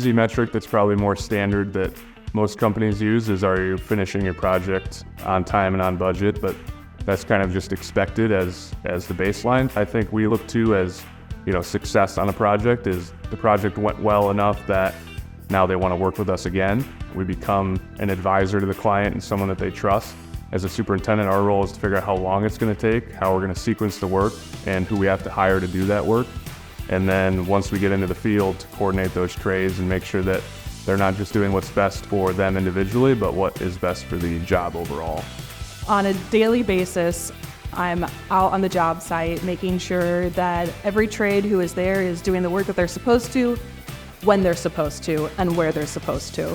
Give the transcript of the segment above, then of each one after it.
easy metric that's probably more standard that most companies use is, are you finishing your project on time and on budget? But that's kind of just expected as the baseline. I think we look to as, success on a project is the project went well enough that now they want to work with us again. We become an advisor to the client and someone that they trust. As a superintendent, our role is to figure out how long it's going to take, how we're going to sequence the work, and who we have to hire to do that work. And then once we get into the field, to coordinate those trades and make sure that they're not just doing what's best for them individually, but what is best for the job overall. On a daily basis, I'm out on the job site making sure that every trade who is there is doing the work that they're supposed to, when they're supposed to, and where they're supposed to.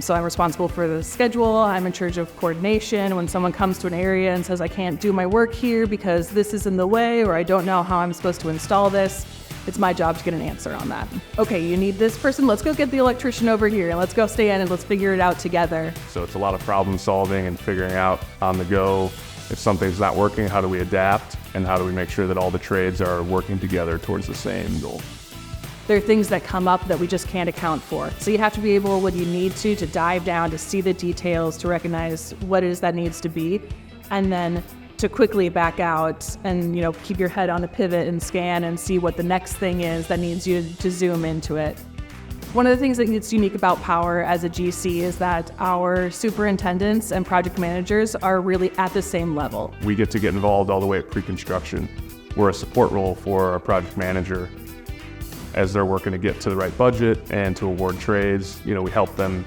So I'm responsible for the schedule, I'm in charge of coordination. When someone comes to an area and says, I can't do my work here because this is in the way, or I don't know how I'm supposed to install this, it's my job to get an answer on that. Okay, you need this person, let's go get the electrician over here, and let's go stay in and let's figure it out together. So it's a lot of problem solving and figuring out on the go, if something's not working, how do we adapt, and how do we make sure that all the trades are working together towards the same goal. There are things that come up that we just can't account for. So you have to be able, when you need to dive down, to see the details, to recognize what it is that needs to be, and then to quickly back out and keep your head on a pivot and scan and see what the next thing is that needs you to zoom into it. One of the things that's unique about Power as a GC is that our superintendents and project managers are really at the same level. We get to get involved all the way at pre-construction. We're a support role for our project manager as they're working to get to the right budget and to award trades. We help them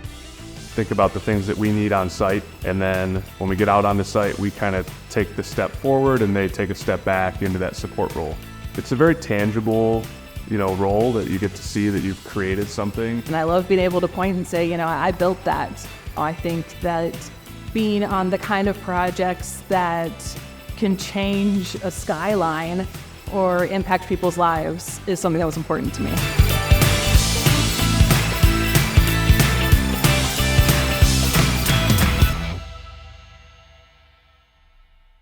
think about the things that we need on site, and then when we get out on the site, we kind of take the step forward and they take a step back into that support role. It's a very tangible, role that you get to see that you've created something. And I love being able to point and say, I built that. I think that being on the kind of projects that can change a skyline or impact people's lives is something that was important to me.